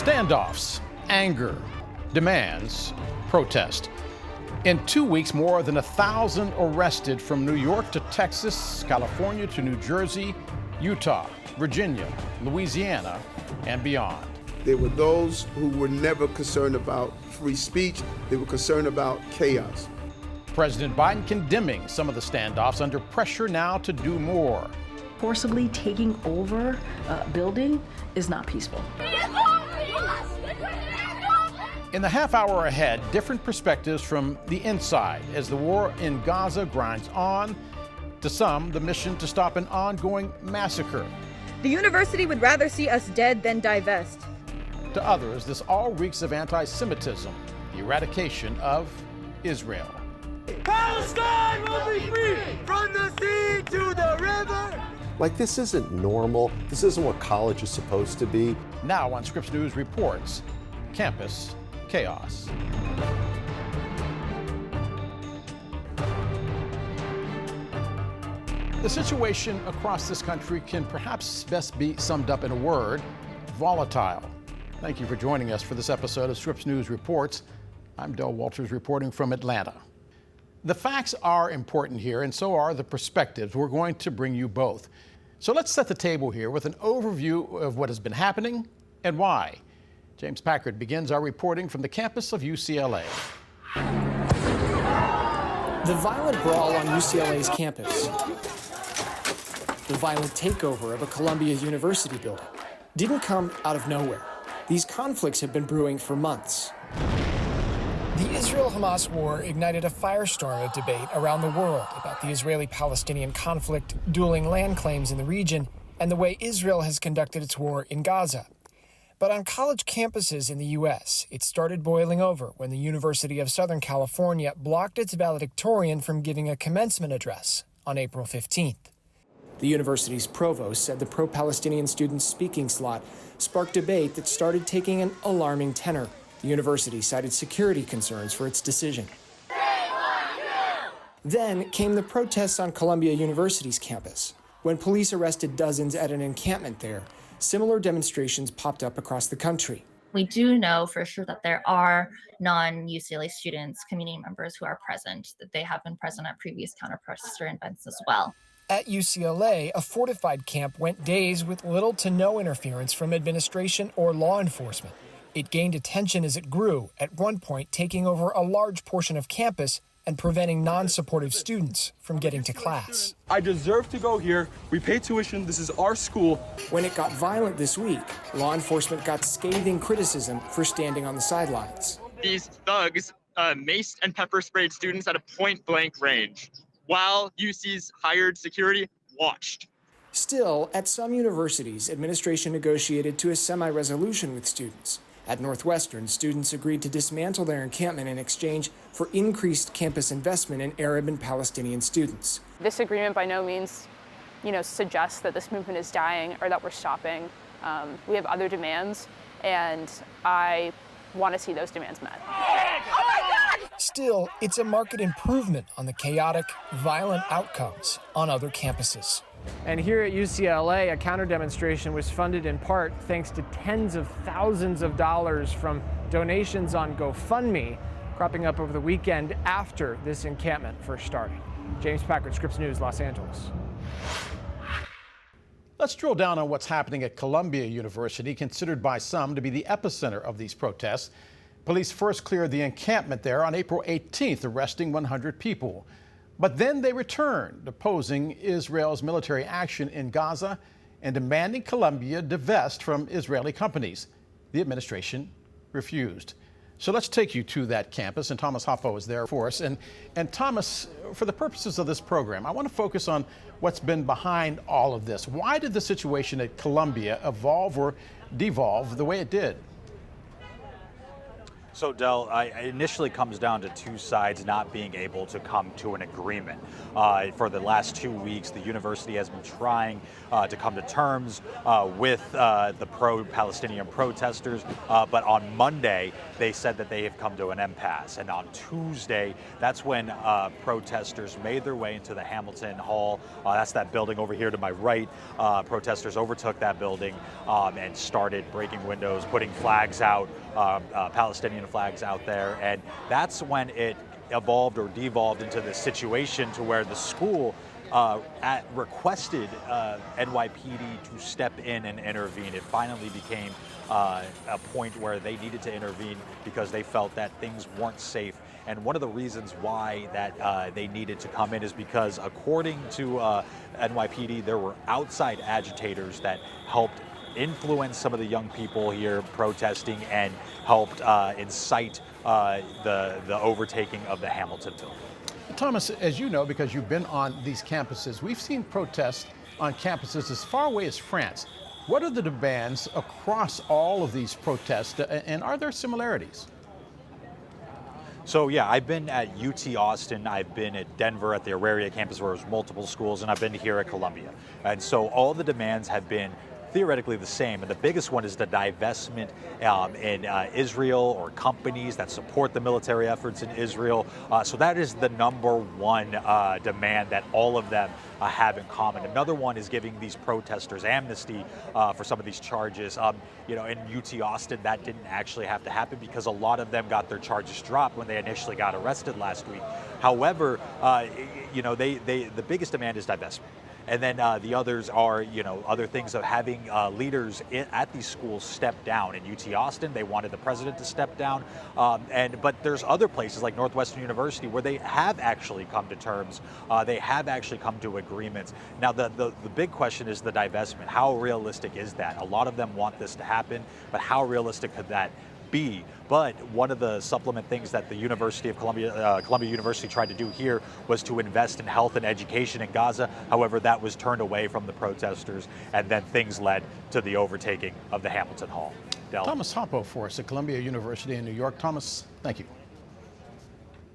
Standoffs, anger, demands, protest. In 2 weeks, more than 1,000 arrested from New York to Texas, California to New Jersey, Utah, Virginia, Louisiana, and beyond. There were those who were never concerned about free speech. They were concerned about chaos. President Biden condemning some of the standoffs under pressure now to do more. Forcibly taking over a building is not peaceful. In the half hour ahead, different perspectives from the inside as the war in Gaza grinds on. To some, the mission to stop an ongoing massacre. The university would rather see us dead than divest. To others, this all reeks of antisemitism, the eradication of Israel. Palestine will be free from the sea to the river. Like, this isn't normal. This isn't what college is supposed to be. Now on Scripps News Reports, Campus Chaos. The situation across this country can perhaps best be summed up in a word: volatile. Thank you for joining us for this episode of Scripps News Reports. I'm Del Walters reporting from Atlanta. The facts are important here, and so are the perspectives. We're going to bring you both. So let's set the table here with an overview of what has been happening and why. James Packard begins our reporting from the campus of UCLA. The violent brawl on UCLA's campus, the violent takeover of a Columbia University building, didn't come out of nowhere. These conflicts have been brewing for months. The Israel-Hamas war ignited a firestorm of debate around the world about the Israeli-Palestinian conflict, dueling land claims in the region, and the way Israel has conducted its war in Gaza. But on college campuses in the U.S., it started boiling over when the University of Southern California blocked its valedictorian from giving a commencement address on April 15th. The university's provost said the pro-Palestinian student's speaking slot sparked debate that started taking an alarming tenor. The university cited security concerns for its decision. Then came the protests on Columbia University's campus. When police arrested dozens at an encampment there, similar demonstrations popped up across the country. We do know for sure that there are non-UCLA students, community members who are present, that they have been present at previous counter-protester events as well. At UCLA, a fortified camp went days with little to no interference from administration or law enforcement. It gained attention as it grew, at one point taking over a large portion of campus and preventing non-supportive students from getting to class. I deserve to go here. We pay tuition. This is our school. When it got violent this week, law enforcement got scathing criticism for standing on the sidelines. These thugs maced and pepper sprayed students at a point-blank range, while UC's hired security watched. Still, at some universities, administration negotiated to a semi-resolution with students. At Northwestern, students agreed to dismantle their encampment in exchange for increased campus investment in Arab and Palestinian students. This agreement by no means, suggests that this movement is dying or that we're stopping. We have other demands, and I want to see those demands met. Still, it's a marked improvement on the chaotic, violent outcomes on other campuses. And here at UCLA, a counter-demonstration was funded in part thanks to tens of thousands of dollars from donations on GoFundMe, cropping up over the weekend after this encampment first started. James Packard, Scripps News, Los Angeles. Let's drill down on what's happening at Columbia University, considered by some to be the epicenter of these protests. Police first cleared the encampment there on April 18th, arresting 100 people. But then they returned, opposing Israel's military action in Gaza and demanding Columbia divest from Israeli companies. The administration refused. So let's take you to that campus, and Thomas Hoppo is there for us. And Thomas, for the purposes of this program, I want to focus on what's been behind all of this. Why did the situation at Columbia evolve or devolve the way it did? So, Del, it initially comes down to two sides not being able to come to an agreement. For the last 2 weeks, the university has been trying to come to terms with the pro-Palestinian protesters, but on Monday, they said that they have come to an impasse. And on Tuesday, that's when protesters made their way into the Hamilton Hall. That's that building over here to my right. Protesters overtook that building and started breaking windows, putting flags out, Palestinian flags out there, and that's when it evolved or devolved into this situation to where the school requested NYPD to step in and intervene. It finally became a point where they needed to intervene because they felt that things weren't safe. And one of the reasons why that they needed to come in is because, according to NYPD, there were outside agitators that helped influence some of the young people here protesting and helped incite the overtaking of the Hamilton building. Thomas, as you know, because you've been on these campuses, we've seen protests on campuses as far away as France. What are the demands across all of these protests, and are there similarities? So yeah, I've been at UT Austin, I've been at Denver at the Auraria campus where there's multiple schools, and I've been here at Columbia. And so all the demands have been theoretically the same, and the biggest one is the divestment in Israel, or companies that support the military efforts in Israel. So that is the number one demand that all of them have in common. Another one is giving these protesters amnesty for some of these charges. In UT Austin, that didn't actually have to happen because a lot of them got their charges dropped when they initially got arrested last week. However, the biggest demand is divestment. And then the others are, other things of having leaders at these schools step down. In UT Austin, they wanted the president to step down. But there's other places like Northwestern University where they have actually come to terms. They have actually come to agreements. Now, the big question is the divestment. How realistic is that? A lot of them want this to happen, but how realistic could that be? But one of the supplement things that the University of Columbia University tried to do here was to invest in health and education in Gaza. However, that was turned away from the protesters, and then things led to the overtaking of the Hamilton Hall. Del. Thomas Hoppo for us at Columbia University in New York. Thomas, thank you.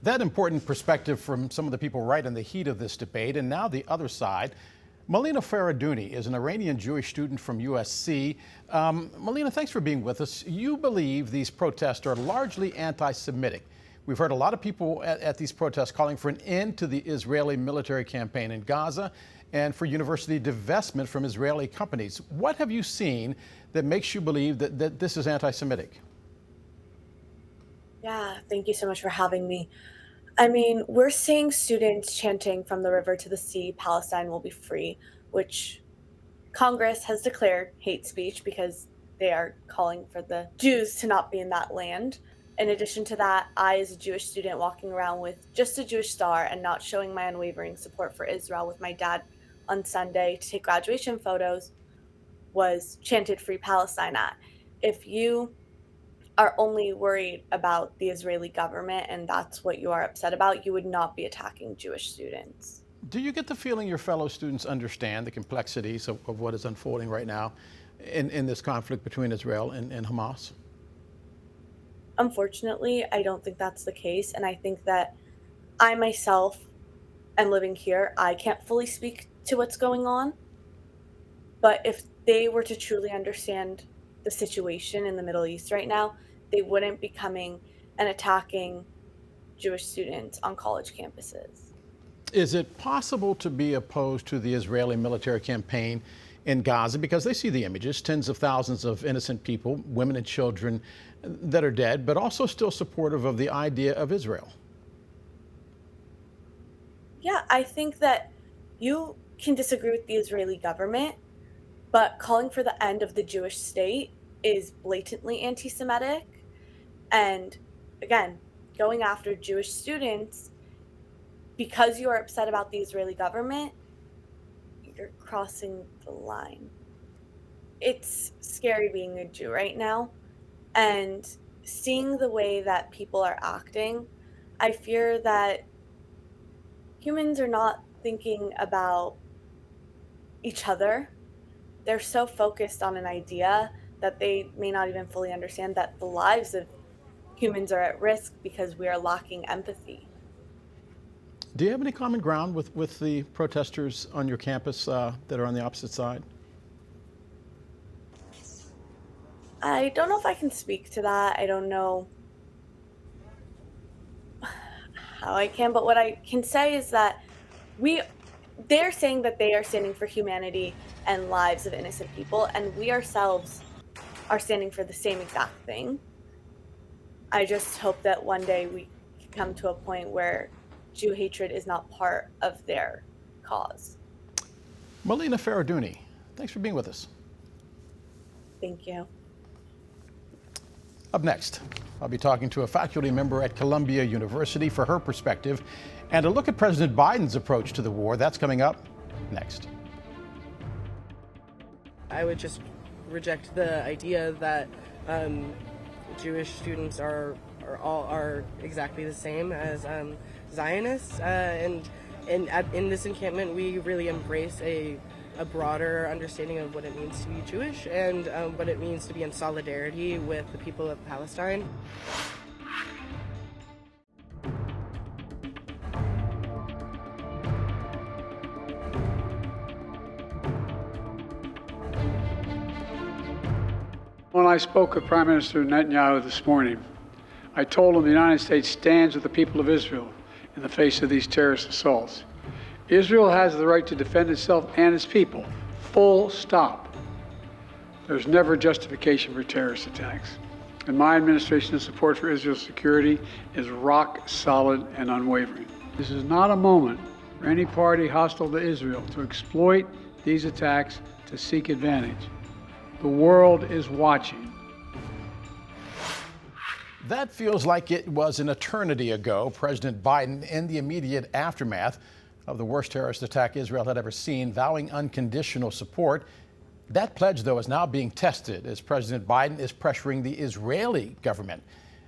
That important perspective from some of the people right in the heat of this debate, and now the other side. Melina Faraduni is an Iranian Jewish student from USC. Melina, thanks for being with us. You believe these protests are largely anti-Semitic. We've heard a lot of people at these protests calling for an end to the Israeli military campaign in Gaza and for university divestment from Israeli companies. What have you seen that makes you believe that this is anti-Semitic? Yeah, thank you so much for having me. I mean, we're seeing students chanting from the river to the sea, Palestine will be free, which Congress has declared hate speech because they are calling for the Jews to not be in that land. In addition to that, I, as a Jewish student walking around with just a Jewish star and not showing my unwavering support for Israel with my dad on Sunday to take graduation photos, was chanted Free Palestine at. If you are only worried about the Israeli government and that's what you are upset about, you would not be attacking Jewish students. Do you get the feeling your fellow students understand the complexities of what is unfolding right now in this conflict between Israel and Hamas? Unfortunately, I don't think that's the case. And I think that I myself am living here. I can't fully speak to what's going on. But if they were to truly understand the situation in the Middle East right now, they wouldn't be coming and attacking Jewish students on college campuses. Is it possible to be opposed to the Israeli military campaign in Gaza because they see the images, tens of thousands of innocent people, women and children that are dead, but also still supportive of the idea of Israel? Yeah, I think that you can disagree with the Israeli government, but calling for the end of the Jewish state is blatantly anti-Semitic. And again, going after Jewish students because you are upset about the Israeli government, you're crossing the line. It's scary being a Jew right now. And seeing the way that people are acting, I fear that humans are not thinking about each other. They're so focused on an idea that they may not even fully understand that the lives of humans are at risk because we are lacking empathy. Do you have any common ground with the protesters on your campus that are on the opposite side? I don't know if I can speak to that. I don't know how I can, but what I can say is that they're saying that they are standing for humanity and lives of innocent people, and we ourselves are standing for the same exact thing. I just hope that one day we can come to a point where Jew hatred is not part of their cause. Melina Ferradouni, thanks for being with us. Thank you. Up next, I'll be talking to a faculty member at Columbia University for her perspective and a look at President Biden's approach to the war. That's coming up next. I would just reject the idea that Jewish students are exactly the same as Zionists, and in this encampment we really embrace a broader understanding of what it means to be Jewish and what it means to be in solidarity with the people of Palestine. When I spoke with Prime Minister Netanyahu this morning, I told him the United States stands with the people of Israel in the face of these terrorist assaults. Israel has the right to defend itself and its people, full stop. There's never justification for terrorist attacks. And my administration's support for Israel's security is rock solid and unwavering. This is not a moment for any party hostile to Israel to exploit these attacks to seek advantage. The world is watching. That feels like it was an eternity ago. President Biden, in the immediate aftermath of the worst terrorist attack Israel had ever seen, vowing unconditional support. That pledge, though, is now being tested as President Biden is pressuring the Israeli government.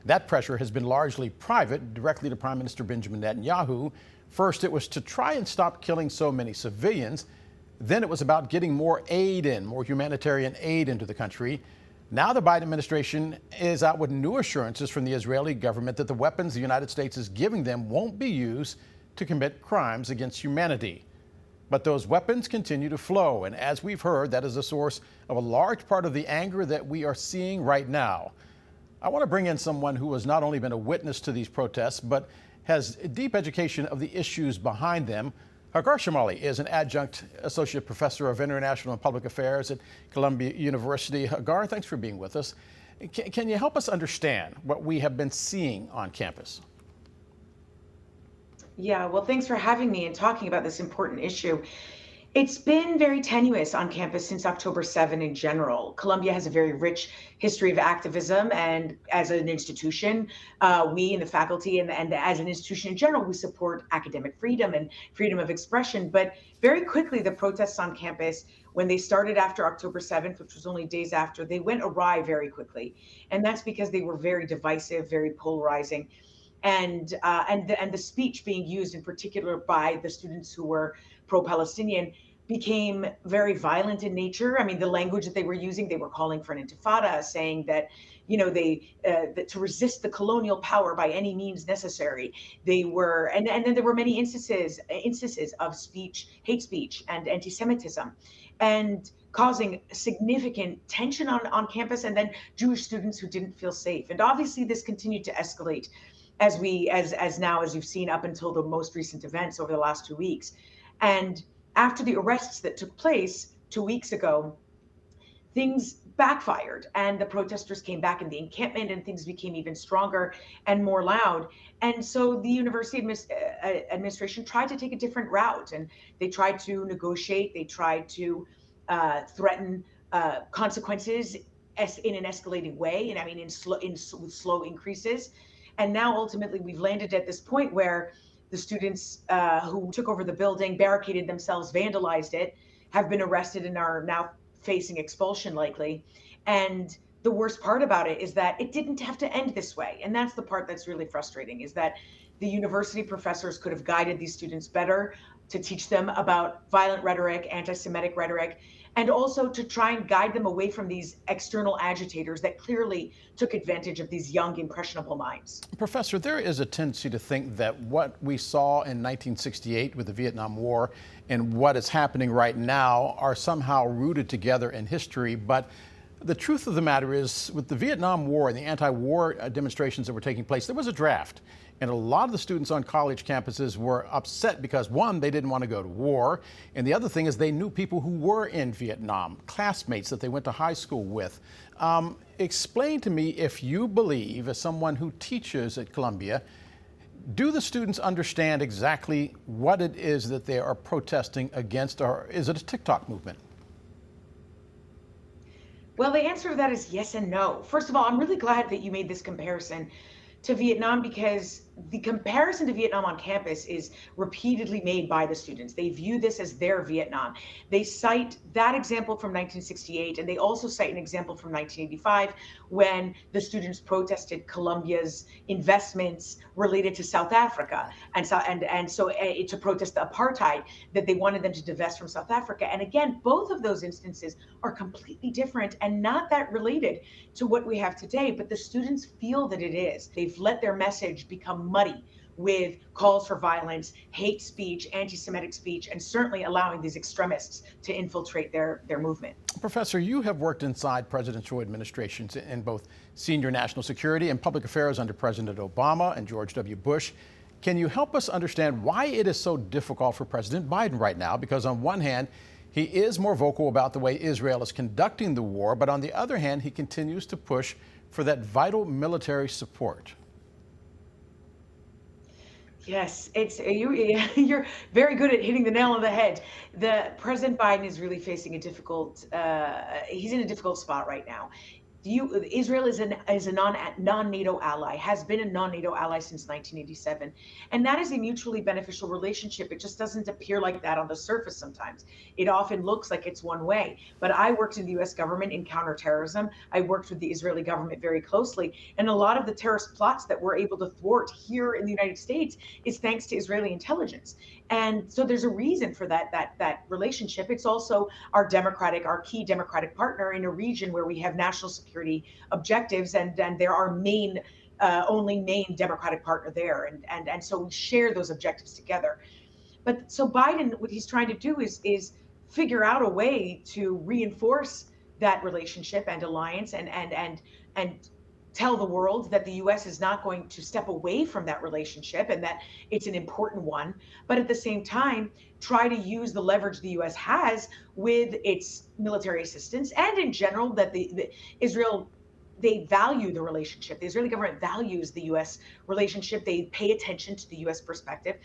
That pressure has been largely private, directly to Prime Minister Benjamin Netanyahu. First, it was to try and stop killing so many civilians. Then it was about getting more humanitarian aid into the country. Now the Biden administration is out with new assurances from the Israeli government that the weapons the United States is giving them won't be used to commit crimes against humanity. But those weapons continue to flow, and as we've heard, that is a source of a large part of the anger that we are seeing right now. I want to bring in someone who has not only been a witness to these protests, but has a deep education of the issues behind them. Hagar Shamali is an adjunct associate professor of international and public affairs at Columbia University. Hagar, thanks for being with us. Can you help us understand what we have been seeing on campus? Yeah, well, thanks for having me and talking about this important issue. It's been very tenuous on campus since October 7 in general. Columbia has a very rich history of activism, and as an institution, we in the faculty and as an institution in general, we support academic freedom and freedom of expression. But very quickly, the protests on campus, when they started after October 7th, which was only days after, they went awry very quickly. And that's because they were very divisive, very polarizing. And the speech being used in particular by the students who were pro-Palestinian became very violent in nature. I mean, the language that they were using, they were calling for an intifada, saying that, that to resist the colonial power by any means necessary. They were, and then there were many instances of hate speech and antisemitism, and causing significant tension on campus, and then Jewish students who didn't feel safe. And obviously this continued to escalate as you've seen up until the most recent events over the last 2 weeks. And after the arrests that took place 2 weeks ago, things backfired and the protesters came back in the encampment and things became even stronger and more loud. And so the university administration tried to take a different route, and they tried to negotiate, they tried to threaten consequences in an escalating way, and I mean with slow increases. And now ultimately we've landed at this point where the students who took over the building, barricaded themselves, vandalized it, have been arrested and are now facing expulsion likely. And the worst part about it is that it didn't have to end this way. And that's the part that's really frustrating, is that the university professors could have guided these students better to teach them about violent rhetoric, anti-Semitic rhetoric, and also to try and guide them away from these external agitators that clearly took advantage of these young, impressionable minds. Professor, there is a tendency to think that what we saw in 1968 with the Vietnam War and what is happening right now are somehow rooted together in history. But the truth of the matter is, with the Vietnam War and the anti-war demonstrations that were taking place, there was a draft. And a lot of the students on college campuses were upset because, one, they didn't want to go to war. And the other thing is they knew people who were in Vietnam, classmates that they went to high school with. Explain to me, if you believe, as someone who teaches at Columbia, do the students understand exactly what it is that they are protesting against, or is it a TikTok movement? Well, the answer to that is yes and no. First of all, I'm really glad that you made this comparison to Vietnam, because the comparison to Vietnam on campus is repeatedly made by the students. They view this as their Vietnam. They cite that example from 1968, and they also cite an example from 1985 when the students protested Colombia's investments related to South Africa, and so to protest the apartheid, that they wanted them to divest from South Africa. And again, both of those instances are completely different and not that related to what we have today, but the students feel that it is. They've let their message become muddy with calls for violence, hate speech, anti-Semitic speech, and certainly allowing these extremists to infiltrate their movement. Professor, you have worked inside presidential administrations in both senior national security and public affairs under President Obama and George W. Bush. Can you help us understand why it is so difficult for President Biden right now? Because on one hand, he is more vocal about the way Israel is conducting the war, but on the other hand, he continues to push for that vital military support. Yes, you're very good at hitting the nail on the head. The President Biden is really facing a difficult. He's in a difficult spot right now. Israel is a non-NATO ally, has been a non-NATO ally since 1987, and that is a mutually beneficial relationship. It just doesn't appear like that on the surface sometimes. It often looks like it's one way. But I worked in the U.S. government in counterterrorism. I worked with the Israeli government very closely, and a lot of the terrorist plots that we're able to thwart here in the United States is thanks to Israeli intelligence. And so there's a reason for that relationship. It's also our key democratic partner in a region where we have national security objectives, and they're our only main democratic partner there, and so we share those objectives together. But so Biden, what he's trying to do is figure out a way to reinforce that relationship and alliance, and tell the world that the U.S. is not going to step away from that relationship and that it's an important one, but at the same time, try to use the leverage the U.S. has with its military assistance and in general that they value the relationship. The Israeli government values the U.S. relationship. They pay attention to the U.S. perspective.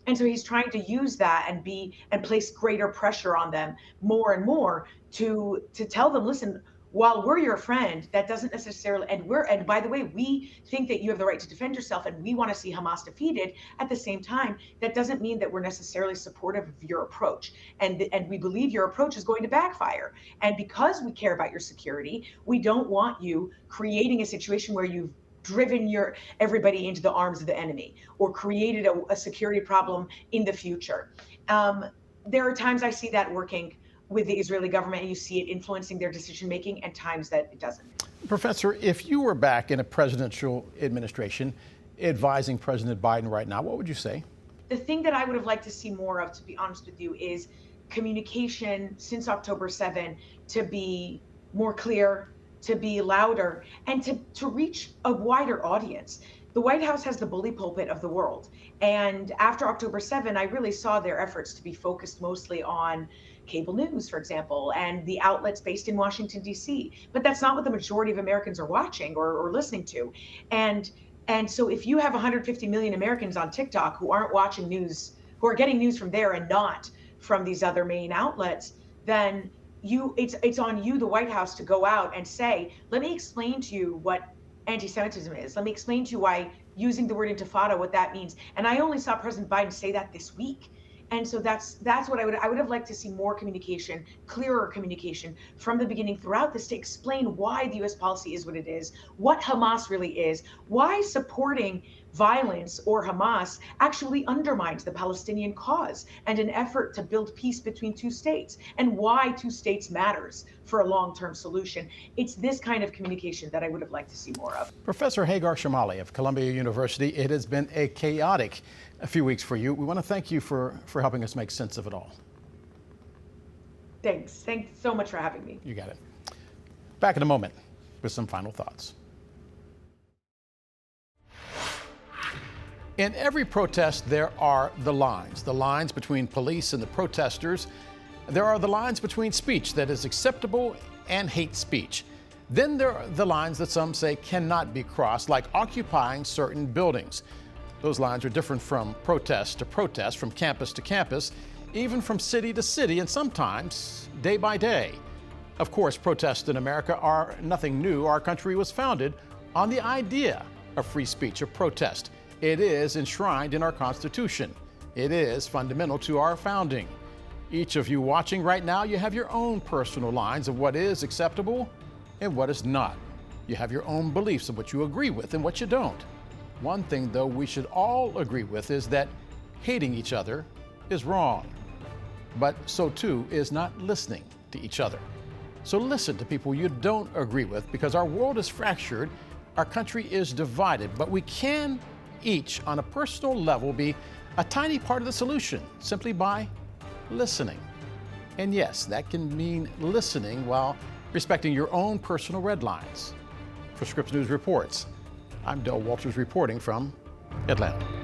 And so he's trying to use that and place greater pressure on them more and more to tell them, listen, while we're your friend, that doesn't necessarily, and by the way, we think that you have the right to defend yourself and we want to see Hamas defeated. At the same time, that doesn't mean that we're necessarily supportive of your approach. And we believe your approach is going to backfire. And because we care about your security, we don't want you creating a situation where you've driven everybody into the arms of the enemy or created a security problem in the future. There are times I see that working with the Israeli government, and you see it influencing their decision making, and times that it doesn't. Professor, if you were back in a presidential administration advising President Biden right now, what would you say? The thing that I would have liked to see more of, to be honest with you, is communication since October 7 to be more clear, to be louder, and to reach a wider audience. The White House has the bully pulpit of the world. And after October 7, I really saw their efforts to be focused mostly on cable news, for example, and the outlets based in Washington, D.C. But that's not what the majority of Americans are watching or listening to. And so if you have 150 million Americans on TikTok who aren't watching news, who are getting news from there and not from these other main outlets, then it's on you, the White House, to go out and say, let me explain to you what anti-Semitism is. Let me explain to you why using the word intifada, what that means. And I only saw President Biden say that this week. And so that's what I would have liked to see more communication, clearer communication from the beginning throughout this to explain why the U.S. policy is what it is, what Hamas really is, why supporting violence or Hamas actually undermines the Palestinian cause and an effort to build peace between two states, and why two states matters for a long-term solution. It's this kind of communication that I would have liked to see more of. Professor Hagar Shamali of Columbia University, it has been a chaotic few weeks for you. We want to thank you for helping us make sense of it all. Thanks. Thanks so much for having me. You got it. Back in a moment with some final thoughts. In every protest, there are the lines between police and the protesters. There are the lines between speech that is acceptable and hate speech. Then there are the lines that some say cannot be crossed, like occupying certain buildings. Those lines are different from protest to protest, from campus to campus, even from city to city, and sometimes day by day. Of course, protests in America are nothing new. Our country was founded on the idea of free speech, of protest. It is enshrined in our Constitution. It is fundamental to our founding. Each of you watching right now, you have your own personal lines of what is acceptable and what is not. You have your own beliefs of what you agree with and what you don't. One thing, though, we should all agree with is that hating each other is wrong. But so too is not listening to each other. So listen to people you don't agree with, because our world is fractured, our country is divided, but we can each on a personal level be a tiny part of the solution simply by listening. And yes, that can mean listening while respecting your own personal red lines. For Scripps News Reports, I'm Del Walters reporting from Atlanta.